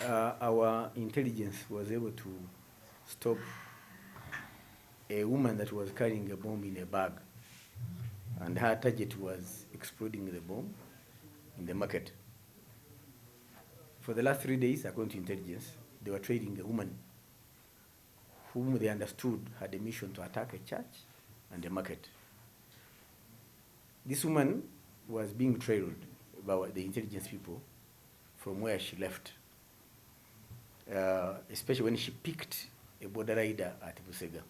our intelligence was able to stop a woman that was carrying a bomb in a bag, and her target was exploding the bomb in the market. For the last 3 days, according to intelligence, they were trailing a woman whom they understood had a mission to attack a church and a market. This woman was being trailed by the intelligence people from where she left, especially when she picked a border rider at Busega.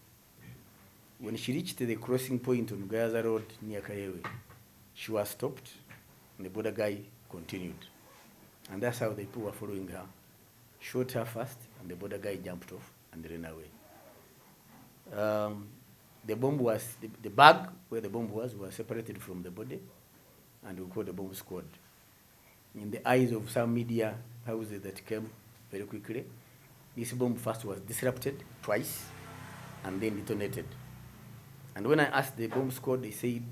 When she reached the crossing point on Gaza Road near Kayewe, she was stopped, and the border guy continued. And that's how the people were following her. Shot her first, and the border guy jumped off and ran away. The bomb was, the bag where the bomb was separated from the body, and we called the bomb squad. In the eyes of some media houses that came very quickly, this bomb first was disrupted twice and then detonated. And when I asked the bomb squad, they said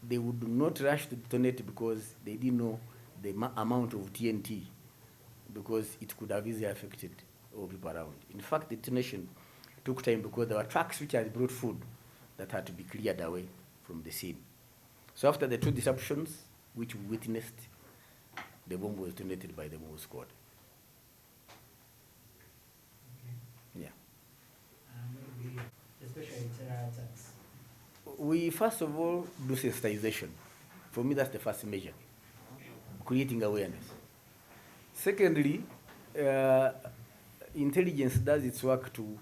they would not rush to detonate because they didn't know the amount of TNT, because it could have easily affected all people around. In fact, the detonation took time because there were trucks which had brought food that had to be cleared away from the scene. So after the two disruptions, which we witnessed, the bomb was detonated by the bomb squad. Okay. Yeah. Especially terror attacks. We first of all do sensitization. For me, that's the first measure, creating awareness. Secondly, intelligence does its work to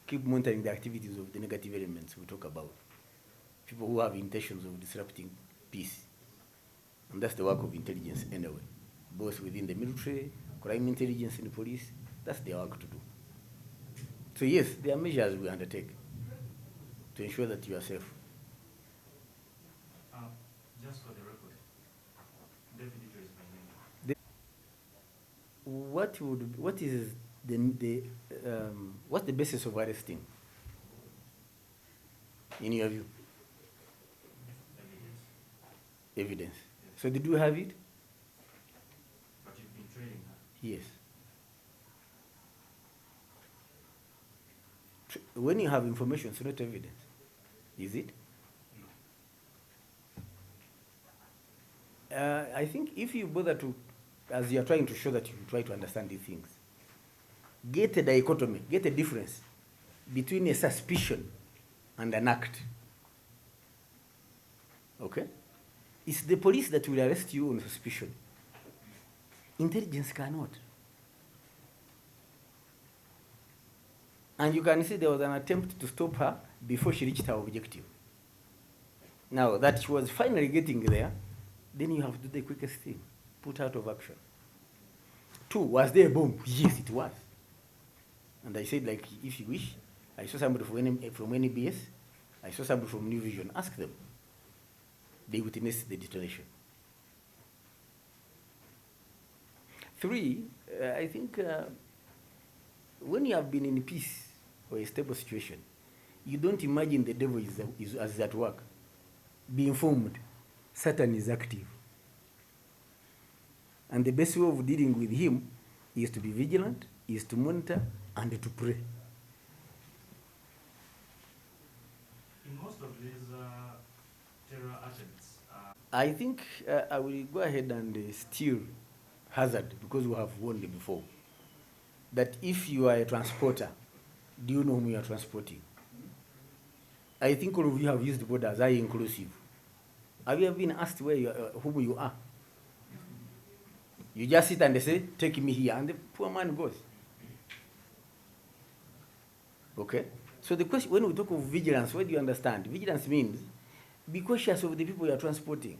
keep monitoring the activities of the negative elements we talk about, people who have intentions of disrupting peace. And that's the work of intelligence anyway, both within the military, crime intelligence, and the police. That's their work to do. So yes, there are measures we undertake to ensure that you are safe. Just for the record, David is my name. What's the basis of arresting, in your view? Evidence. Yes. So did you have it? But you've been training her? Yes. When you have information, it's not evidence, is it? I think if you bother to, as you are trying to show that you try to understand these things, get a dichotomy, get a difference between a suspicion and an act. Okay? It's the police that will arrest you on suspicion. Intelligence cannot. And you can see there was an attempt to stop her before she reached her objective. Now that she was finally getting there, then you have to do the quickest thing, put out of action. 2, was there a bomb? Yes, it was. And I said, like, if you wish, I saw somebody from NBS, I saw somebody from New Vision, ask them. They witnessed the detonation. 3, I think when you have been in peace or a stable situation, you don't imagine the devil is at work. Be informed. Satan is active. And the best way of dealing with him is to be vigilant, is to monitor, and to pray. In most of these terror attempts, I think I will go ahead and steer hazard, because we have warned before, that if you are a transporter, do you know whom you are transporting? I think all of you have used borders, I inclusive. Have you ever been asked where you are, whom you are? You just sit and they say, take me here, and the poor man goes. Okay? So the question, when we talk of vigilance, what do you understand? Vigilance means be cautious of the people you are transporting.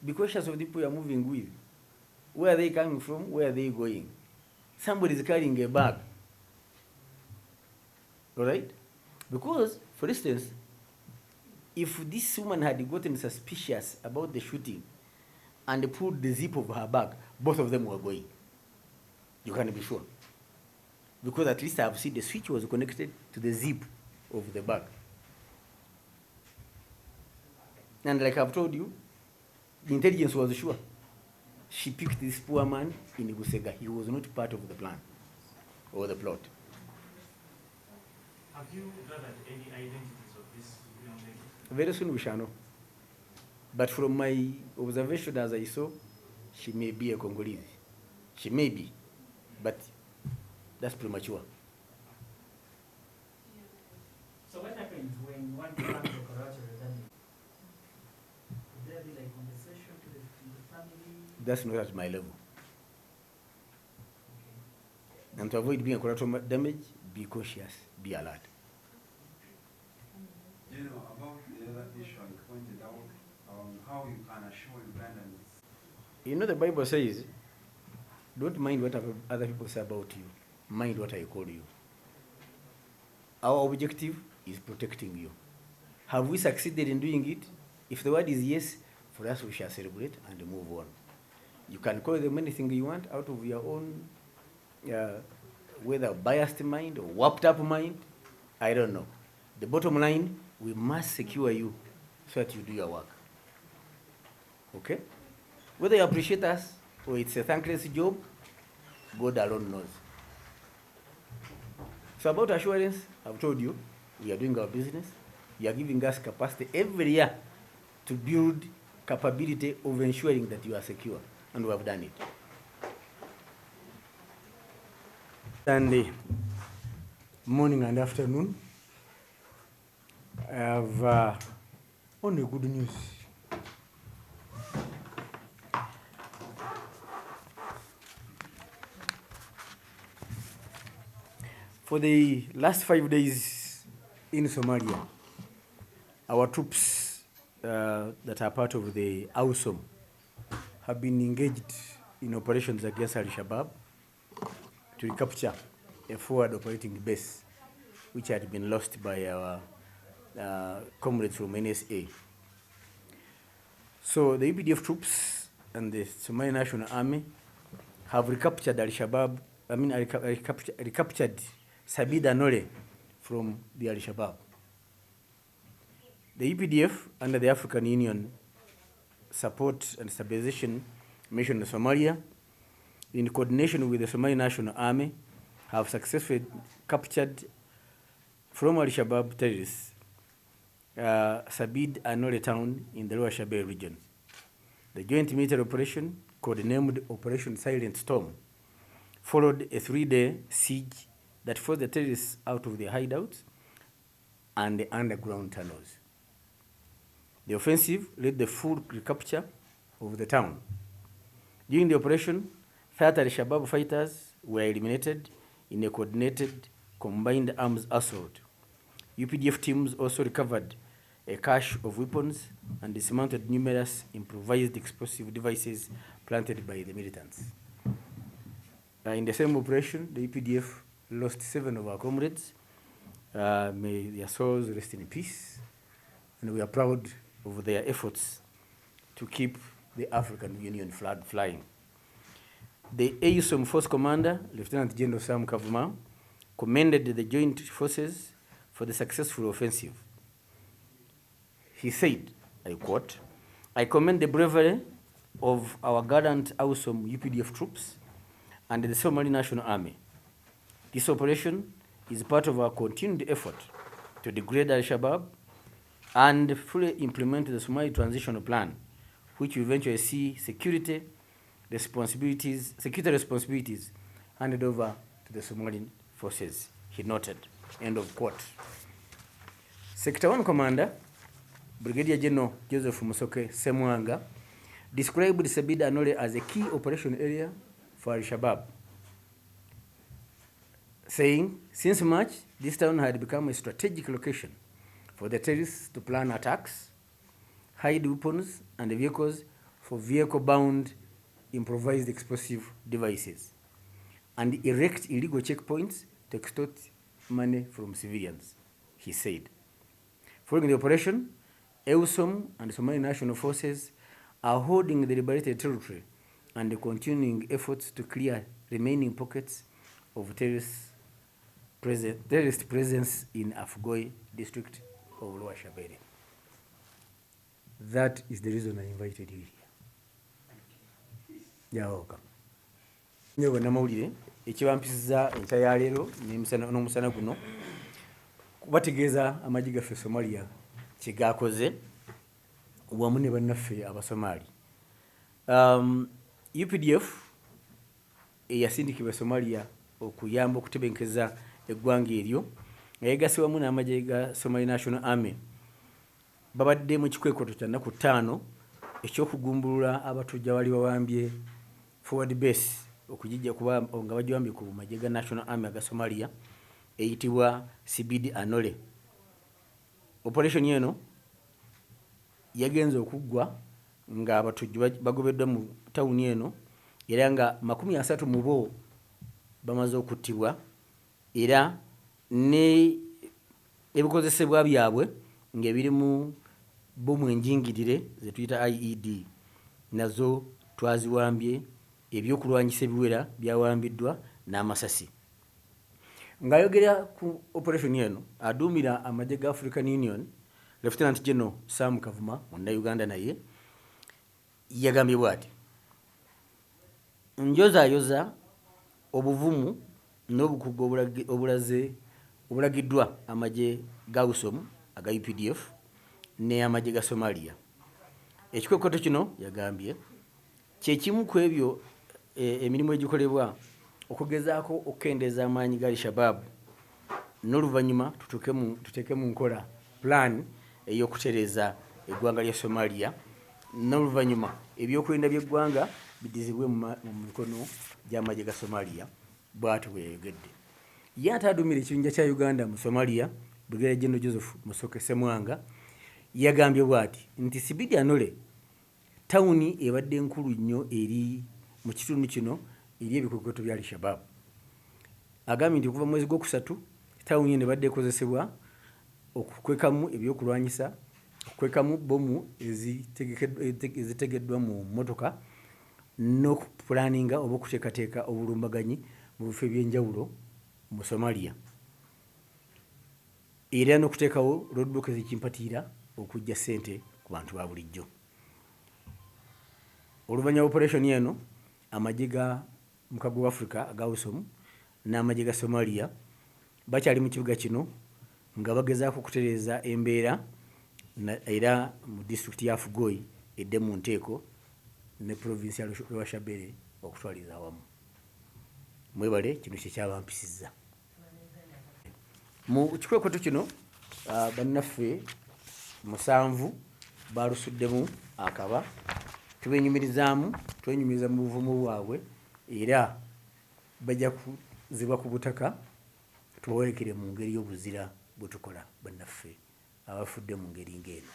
Be cautious of the people you are moving with. Where are they coming from? Where are they going? Somebody is carrying a bag. All right? Because, for instance, if this woman had gotten suspicious about the shooting and pulled the zip of her bag, both of them were going. You can be sure. Because at least I have seen the switch was connected to the zip of the bag. And like I've told you, the intelligence was sure. she picked this poor man in Gusega. He was not part of the plan or the plot. Have you gathered any identities of this young lady? Very soon we shall know. But from my observation as I saw, she may be a Congolese. She may be, but that's premature. So what happens when one becomes a collateral damage? Would there be like compensation to the family? That's not at my level. Okay. And to avoid being a collateral damage, be cautious, be alert. You know, about the other issue I pointed out, how you can assure Ugandans. You know, the Bible says, don't mind what other people say about you. Mind what I call you. Our objective is protecting you. Have we succeeded in doing it? If the word is yes, for us we shall celebrate and move on. You can call them anything you want out of your own, whether biased mind or warped up mind, I don't know. The bottom line, we must secure you so that you do your work. Okay? Whether you appreciate us or it's a thankless job, God alone knows. So about assurance, I've told you, we are doing our business. You are giving us capacity every year to build capability of ensuring that you are secure, and we have done it. Sunday morning and afternoon, I have only good news. For the last 5 days in Somalia, our troops that are part of the AUSOM have been engaged in operations against Al-Shabaab to recapture a forward operating base which had been lost by our comrades from NSA. So the UPDF troops and the Somali National Army have recaptured Al-Shabaab, recaptured Sabid Anole from the Al-Shabaab. The UPDF, under the African Union Support and Stabilization Mission in Somalia, in coordination with the Somali National Army, have successfully captured from Al-Shabaab terrorists Sabid Anole town in the Lower Shabelle region. The joint military operation, codenamed Operation Silent Storm, followed a 3-day siege that forced the terrorists out of their hideouts and the underground tunnels. The offensive led the full recapture of the town. During the operation, 30 Al-Shabaab fighters were eliminated in a coordinated combined arms assault. UPDF teams also recovered a cache of weapons and dismantled numerous improvised explosive devices planted by the militants. In the same operation, the UPDF lost 7 of our comrades. May their souls rest in peace. And we are proud of their efforts to keep the African Union flag flying. The AUSOM Force Commander, Lieutenant General Sam Kavuma, commended the joint forces for the successful offensive. He said, I quote, "I commend the bravery of our gallant AUSOM UPDF troops and the Somali National Army. This operation is part of our continued effort to degrade Al-Shabaab and fully implement the Somali Transitional Plan, which will eventually see security responsibilities handed over to the Somali forces," he noted. End of quote. Sector 1 Commander, Brigadier General Joseph Musoke Semwanga, described Sabid Anole as a key operation area for Al-Shabaab, saying, since March, this town had become a strategic location for the terrorists to plan attacks, hide weapons and vehicles for vehicle-bound improvised explosive devices, and erect illegal checkpoints to extort money from civilians, he said. Following the operation, AUSOM and Somali National Forces are holding the liberated territory and continuing efforts to clear remaining pockets of terrorist presence in Afgoy district of Lower Shabelle. That is the reason I invited you here. jawoka nyo bannamawulire ekibampisiza enkya ya leero n'omusana guno kubategeeza amagye gaffe Somalia kyegakoze wamu ne bannaffe Abasomali. UPDF eyasindikibwa Somalia okuyamba okutebenkeza eggwanga eryo nga yegase wamu n'amagye ga Somali National Army babadde mu kikwekweto kya nnaku 5 ekyokugumbulula abatujja bali bawambye forward base okujijja kuba nga bagiwambye ku magye ga National Army aga Somalia eyitibwa CBD Anole. Operation eno yagenze okuggwa nga abatujju bagobeddwa mu tawuni eno era nga 30 mu bo bamaze okuttibwa era ne ebikozesebwa byabwe ng'ebirimu bomu enjingirire ze tuyita IED nazo twaziwambye, ebyokulwanyisa ebiwera byawambiddwa n'amasasi. Ng'ayogera ku operation eno aduumira amagye ga African Union Lieutenant General Sam Kavuma Munnayuganda naye yagambye bw'ati: njozaayoza obuvumu n'obukugu obulagiddwa amagye ga USOM aga UPDF ne amagye ga Somalia. Ekikwekweto kino yagambye kye kimu ku ebyo emirimu egikolebwa okugezaako okukendeeza amaanyi ga Al-Shabaab n'oluvannyuma tuteeke mu nkola plan ey'okutereeza eggwanga lya Somalia n'oluvannyuma ebyokwerinda by'eggwanga bidizibwe mu mikono gy'amagye ga Somalia. Bw'ati bwe yayogedde. Ye ate aduumira ekibinja kya Uganda mu Somalia Brigadier General Joseph Musoke Semwanga yagambye bw'ati nti CBD Anole tawuni ebadde nkulu nnyo eri mu kitundu kino eri ebikwekweto bya Al-Shabaab. Agambye nti okuva mwezi gw'okusatu tawuni eno ebadde ekozesebwa okukwekamu ebyokulwanyisa, okukwekamu bomu ezitegeddwa mu mmotoka n'okupulaninga oba okuteekateeka obulumbaganyi mu bifo eby'enjawulo mu Somalia era n'okuteekawo roadblock ezikimpatiira okujja ssente ku bantu ba bulijjo. Oluvannyuma operation eno amagye ga mukago wa Africa aga USOM n'amagye ga Somalia bakyali mu kibuga kino nga bagezaako okutereeza embeera era mu district ya Afugoi edde mu nteeko ne province ya Rwashabere okutwaliza awamu. Mwebale kino kyekyabampisizza. Mu kikwekweto kino bannaffe 7 balusuddemu akaba twenyumiriza mu buvumu bwabwe era bajja kuzibwa ku butaka tubawerekere mu ngeri y'obuzira bwe tukola bannaffe abafudde mu ngeri ng'eno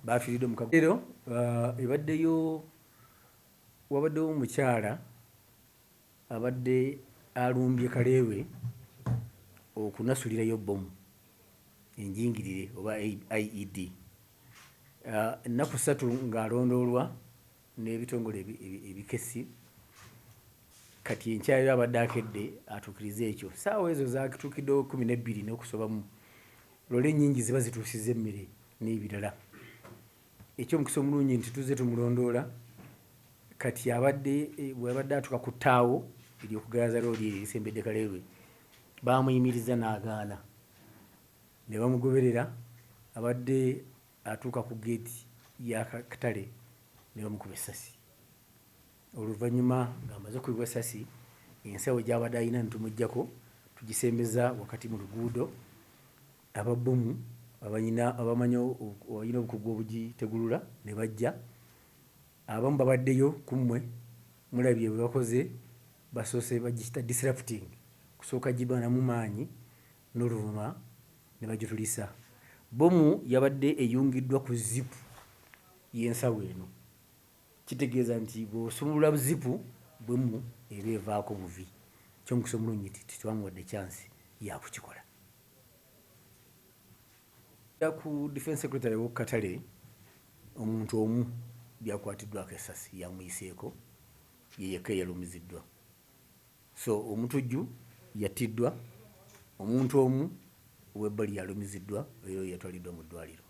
bafiiridde mu kagero. Wabaddeyo omukyala abadde alumbye kalewe okunasulirayo bomu enjingirire oba IED ennaku 3 ng'alondoolwa n'ebitongole ebikesi. Kati enkyayo abadde akedde atuukirize ekyo saawa ezo zaakituukiddewo 12 n'okusobamu loole ennyingi ziba zituusizza emmere n'ebirala. Ekyomukisa omulungi nti tuzze tumulondoola kati bw'abadde atuuka ku ttaawo ery'okugalaza looli erisembedde kalewe baamuyimiriza n'agaana ne bamugoberera. Abadde atuuka ku geeti y'akatale ne bamukuba essasi. Oluvannyuma ng'amaze okubibwa essasi ensawo gy'abadde alina nitumuggyako tugisembeza wakati mu luguudo. Ababbomu abamanyi obukugu obugitegulula ne bajja. Abamu babaddeyo ku mmwe mulabye bwe bakoze basoose bagiyita disrupting kusooka gibanamu maanyi n'oluvannyuma ne bagitulisa. Bomu yabadde eyungiddwa ku zipu y'ensawo eno. Kitegeeza nti bw'osumulula zipu bwemu eba evaako buvi. Kyomukisa omulungi titwamuwadde chance yakukikola. Ku Defence Secretary w'Okatale omuntu omu byakwatiddwako essasi yamuyiseeko ye yekka yalumiziddwa. So omutujju yattiddwa, omuntu omu ow'ebbali yalumiziddwa era yatwaliddwa mu ddwaliro.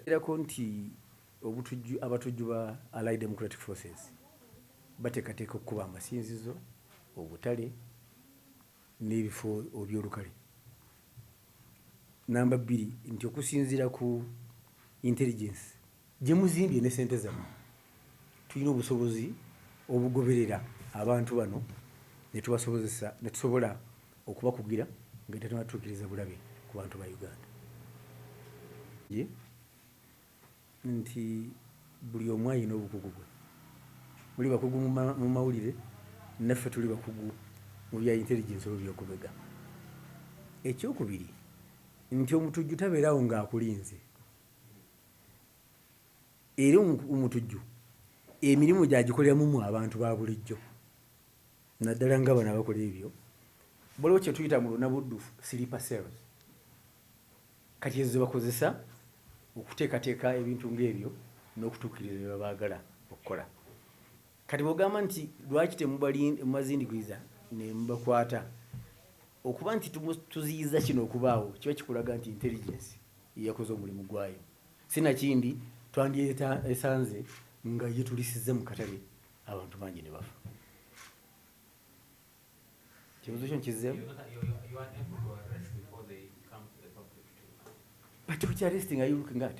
Erako nti abatujju ba Allied Democratic Forces bateekateeka okukuba amasinzizo, obutale n'ebifo ebyolukale. Namba 2 nti okusinziira ku intelligence gye muzimbye ne ssente zammwe, tulina obusobozi obugoberera abantu bano ne tusobola okubakugira nga tetunatuukiriza bulabe ku bantu ba Uganda. Nti buli omu alina obukugu bwe. Muli bakugu mu mawulire, naffe tuli bakugu mu bya intelligence oba byokubega. Ekyokubiri nti omutujju tabeerawo ng'akulinze. Era omutujju emirimu gyagikoleramu abantu ba bulijjo, naddala nga bano abakola ebyo. Waliwo kye tuyita mu lunabuddufu sleeper cells. Kati ezo bakozesa okuteekateeka ebintu ng'ebyo n'okutuukiriza bye baagala okukola. Kati bw'ogamba nti lwaki temubazindigiriza ne mubakwata, okuba nti tuziyiza kino okubaawo kiba kikulaga nti intelligence yakoze omulimu gwayo. Sinakindi esanze nga yetulisizza mu katale abantu bangi ne bafa. Kibuzo kyo nkizzeemu. But which arresting are you looking at?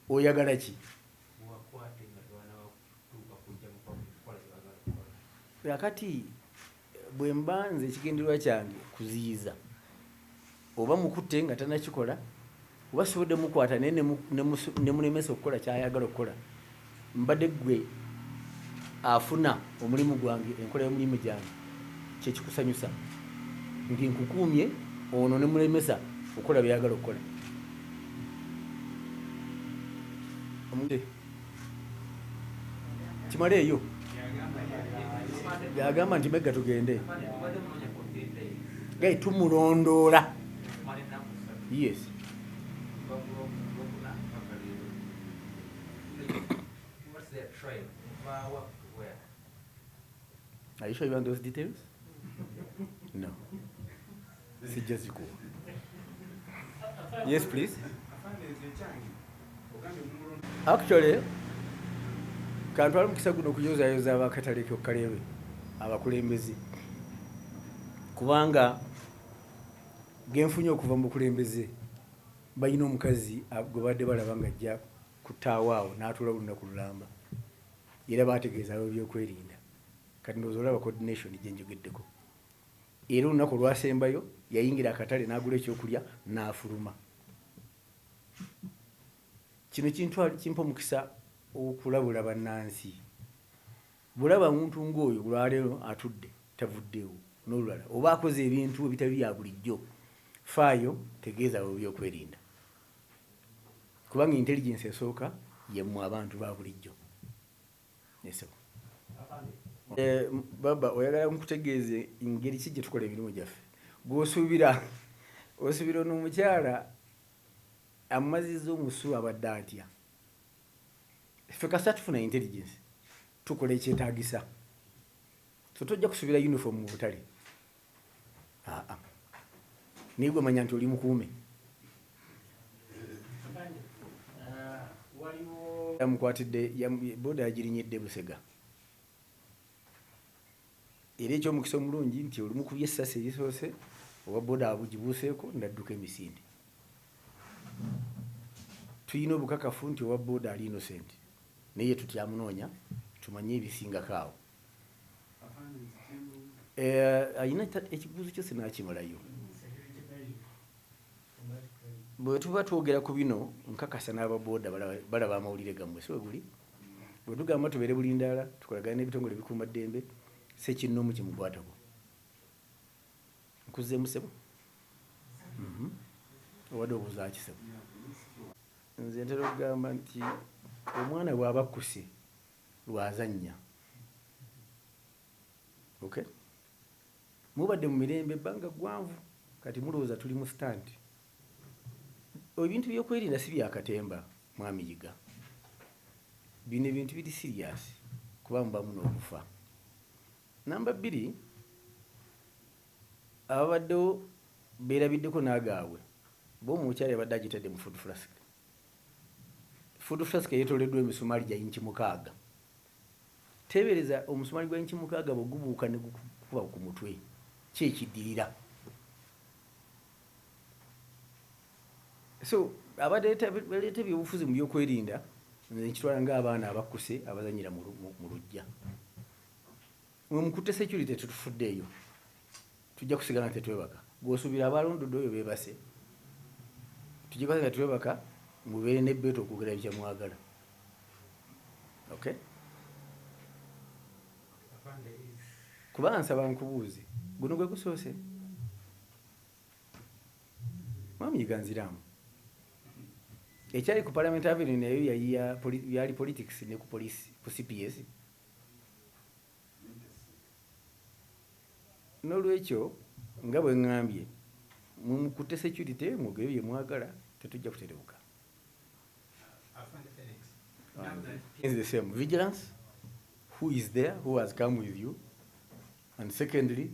Oyagala ki? Yakati bwe mbanze ekigendererwa kyange kuziyiza, oba mukutte nga tannakikola, oba sobodde mukwata naye ne mulemesa okukola kyayagala okukola, mbadde ggwe afuna omulimu gwange, enkola y'omulimu gyange kyekikusanyusa nti nkukuumye ono ne mulemesa okukola byayagala okukola. Kimale eyo byagamba nti megga tugende gai tumulondoola. Yes. Are you sure you want those details? No. Sijja zikuwa. Yes, please. Actually, kantwala mukisa guno okuyozaayoza abakatale kyokkalebe abakulembeze, kubanga genfunye okuva mu bukulembeze balina omukazi gwe badde balaba nga ajja kutaawa awo n'atuula olunaku lulamba, era baategeeza abo byokwerinda. Kati ndowooza olaba coordination gye njogeddeko. Era olunaku olwasembayo yayingira akatale n'agula ekyokulya n'afuluma. Kino kimpa omukisa okulabula bannansi. Bulaba omuntu ng'oyo olwaleero atudde tavuddeewo n'olulala, oba akoze ebintu ebitali bya bulijjo, faayo tegeeza abo byokwerinda, kubanga intelligence esooka yemmwe abantu ba bulijjo. Yes. Baba oyagala nkutegeeze engeri ki gye tukola emirimu gyaffe. Gw'osuubira n'omukyala amazizza omusu abadde atya. Ffe kasita tufuna intelligence tukola ekyetaagisa. So tojja kusuubira uniform mu butale. Naye gwe manya nti oli mukuume. Yamukwatidde boda yagirinyedde Busega. Era ekyomukisa omulungi nti olumukubye essasi erisoose oba boda abugibuuseeko ndadduka emisinde. Tuyina obukakafu nti owa boda ali innocent, naye tutyamunoonya tumanye ebisingako awo. Ayina ekibuuzo kyo sinakimalayo. Bwe tuba twogera ku bino nkakasa n'ababoda balaba amawulire gammwe si bwe guli. Bwe tugamba tubeere bulindaala tukolagana n'ebitongole bikuuma ddembe, sekinnoomu kimukwatako. Nkuzzeemu ssebo? Obadde obuuza ki ssebo? Nze ntera okugamba nti omwana bw'aba akkuse lwazannya. Okay? Mubadde mu mirembe ebbanga ggwanvu, kati mulowooza tuli mu stand. Ebintu by'okwerinda si byakatemba mwami yiga. Bino ebintu biri serious kuba mubamu n'okufa. Namba 2, ababaddewo beerabiddeko n'agaabwe b'omukyala yabadde agitadde mu food flask. Food flask yeetoleddwa emisumaali gya inchi 6. tebereza omusumali gwa inchi mukaaga bwogubuuka ne gukuba ku mutwe kyekidirira. So abaleeta ebyobufuzi mu byokwerinda nze nkitwala ng'abaana abakkuse abazanyira mu lujja. Mwe mukutte security tetufuddeeyo, tujja kusigala tetwebaka. Bw'osuubira abalondodde oyo beebase, tujja kusigala tetwebaka, mubeere n'ebbeeto okwogera bye mwagala. Okay? Kuba nsaba nkubuuze, guno gwe gusoose? Mwamyiga nziramu. Ekyali ku Parliament Avenue nayo yali politics ne ku police ku CPS. N'olwekyo nga bwe ŋŋambye mukutte security mwogere bye mwagala, tetujja kuterebuka. It's the same vigilance, who is there, who has come with you, and secondly,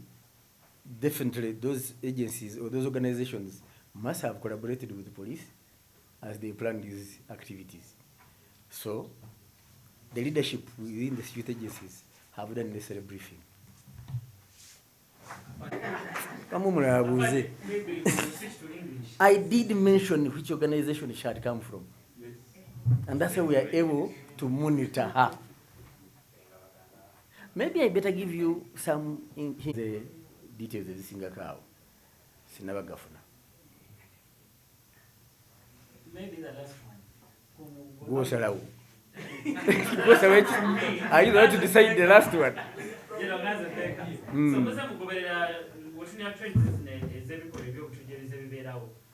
definitely those agencies or those organizations must have collaborated with the police as they plan these activities. So the leadership within the security agencies have done necessary briefing. I did mention which organization she had come from, and that's how we are able to monitor her. Maybe I better give you some the details of the single cow. Sinaba gafuna. Maybe the last one. Go Salau. Are you going to decide the last one? You know, that's a baker. So, what's in your trade is everybody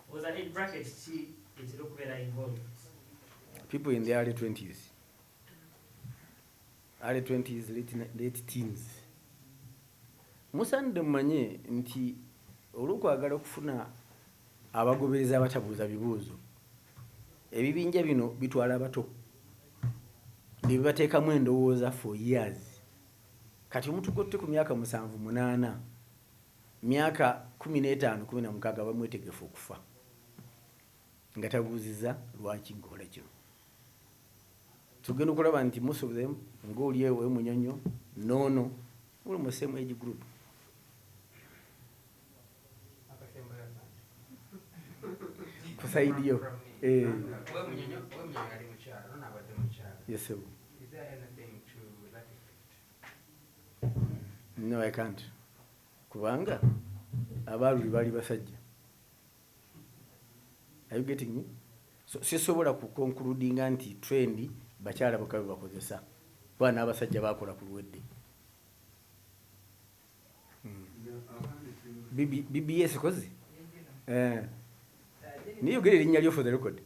was a in bracket she is look where I involved. People in the early 20s. Early 20s, late teens. Musande manye nti olwokwagala okufuna abagobereza abatabuuza bibuuzo. Ebibinja bino bitwala abato. Ne bibateekamu endowooza for years. Kati omutugotte ku myaka 7-8, myaka 15, 16 bamwetegefu okufa. Nga tabuuziza lwaki nkola kino. Tugenda okulaba nti most of them ng'oli ewe munyonyo, no, uli mu same age group. Kusaidio. Yes, sir. Is there anything to that effect? No, I can't. Kubanga abaluli bali basajja. Are you getting me? So sisobola ku concluding anti trend bakyala bakabe bakozesa. Bwana abasajja bakola ku lwedde. BBS kozi? Niyo gere linnya lyo for the record.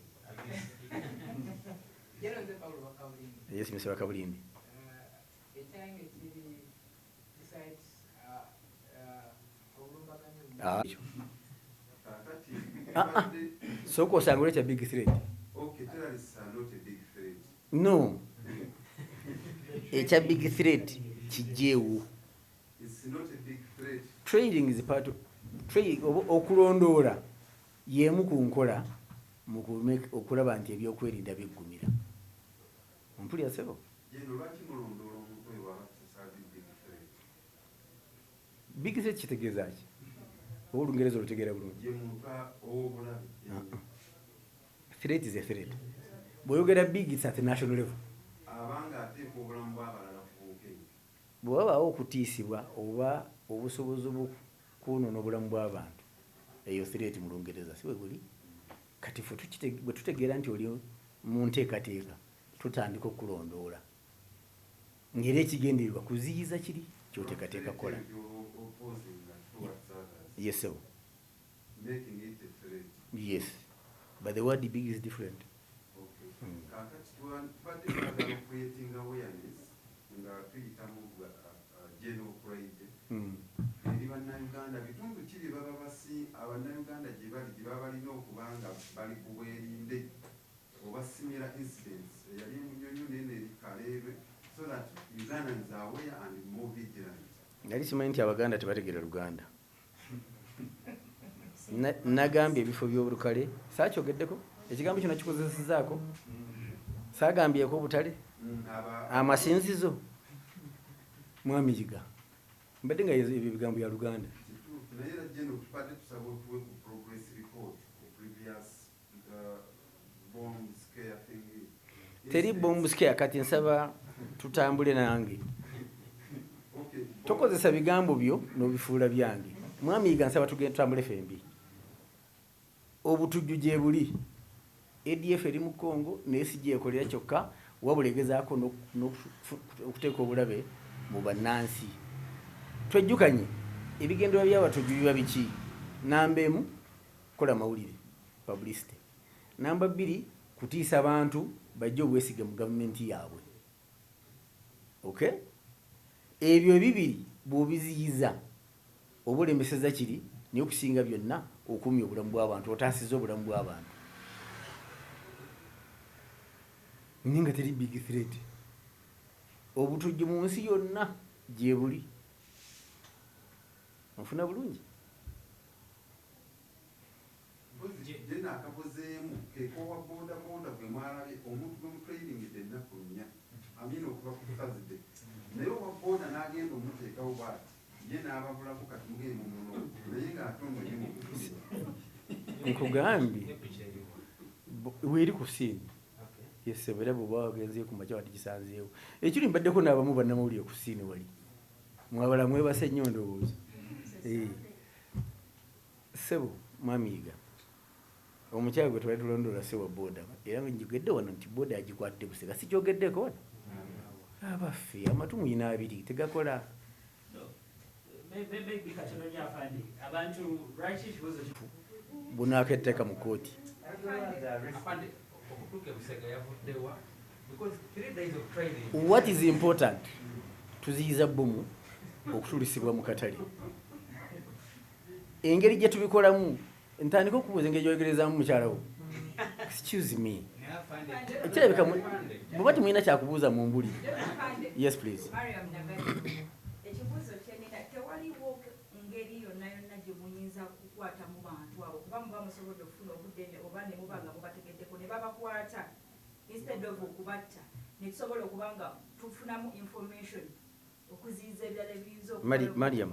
Yes, Mr. Wakabulindi. So kosangula cha big threat. Okay, terrorists are not a big threat. No. It's a big threat. Kijewu. It's not a big threat. Trading is part of trading okulondola yemu ku nkola mu okulaba nti ebyokwerinda biggumira. Ompulira sebo? Yeno lwaki mulondola omuntu oyo wabatusaadi big threat? Big threat kitegeeza ki? Olungereza olutegeera bulungi. Ye muntu ow'obulabe. Threat is a threat. Bw'oyogera big, it's at the national level. Abanga ateeka obulamu bw'abalala kubuuke. Bw'wabaawo okutiisibwa oba obusobozi bw'okwonoona obulamu bw'abantu, eyo threat mu Lungereza si bwe guli. Kati ffe bwe tutegeera nti oli mu nteekateeka tutandika okulondoola ng'era ekigendererwa kuziyiza kiri ky'oteekateeka kukola. Yes, sir. Making it a threat. Yes. But the word big is different. Okay. Kakati twagala creating awareness nga tuyitamu general pride. Eri bannayuganda bitundu kiri baba abannayuganda gye baba balina okuba nga bali ku bwerinde oba similar incidents eyali emunyonyo nene eri Kaleebe so that Ugandans are aware and more vigilant. Nali simanyi nti Abaganda tebategeera Luganda. Nagambye ebifo by'olukale saakyogeddeko ekigambo kino kikozesezzaako saagambyeko obutale amasinzizo mwami Jiga mbadde nga ebyo ebigambo bya Luganda. Kituufu naye era General tubadde tusaba otuwe ku progress report ku previous bomb scare thing. Teri bomb scare kati nsaba tutambule nange. Okay. Tokozesa bigambo byo n'obifuula byange. Mwami Jiga nsaba tugende tutambule fembi. Obutujju gye buli. ADF eri mu Congo n'esijja ekolera kyokka wabula egezaako okuteeka obulabe mu bannansi. Twejjukanye ebigendera by'abatujju biba biki? Namba 1 kola mawulire publicity. Namba 2 kutiisa abantu bajja obwesige mu gavumenti yaabwe. Okay? Ebyo ebibiri bw'obiziyiza oba olemeseza kiri naye okusinga byonna okumya obulamu bw'abantu, otaasiza obulamu bw'abantu. Ninga teri big threat. Obutujju mu nsi yonna gye buli. Nfuna bulungi. Jena akabuzeemu kekowa boda gwe mwalabye omuntu gwe mutraining ennaku 4 amina okuva ku Thursday naye owa boda n'agenda omuteekawo bwati ye n'ababulako kati mugee mu muno naye ng'atondo ye mu nkugambye weeri ku siini yesebera bwe bagenzeyo ku makya wati gisanzeewo ekiri mbaddeko n'abamu bannamawulire ku siini wali mwabala mwebase nnyo ndowooza. Sebo mwami Jiga omukyala gwe twali tulondoola sewa boda era njigedde wano nti boda yagikwatidde busega sikyogeddeko wano abaffe amatu muyina 2 tegakola. Bunaako etteeka mu kooti. What is important? Tuziyiza bbomu okutulisibwa mu katale. Engeri gye tubikolamu ntandika okubuuza engeri gyoyogerezaamu mukyala wo. Excuse me. Ekirabika bw'oba temulina kyakubuuza mu mbuli. Yes please. Ekibuuzo kyenina tewaliwo ngeri yonna yonna gye muyinza kukwata mu bantu abo kuba muba musobodde okufuna obudde oba ne muba nga mubategeddeko ne babakwata instead of okubatta ne tusobola okuba nga tufunamu information okuziyiza ebirala ebiyinza Mariam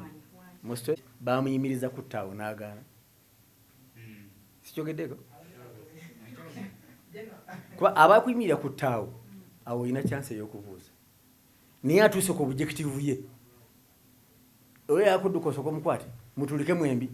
bamuyimiriza ku ttaawo n'agaana. Sikyogeddeko? Kuba abakuyimirira ku ttaawo awo olina chance ey'okubuuza naye atuuse ku objective ye oyo yakudduka osooka omukwate mutulike mwembi.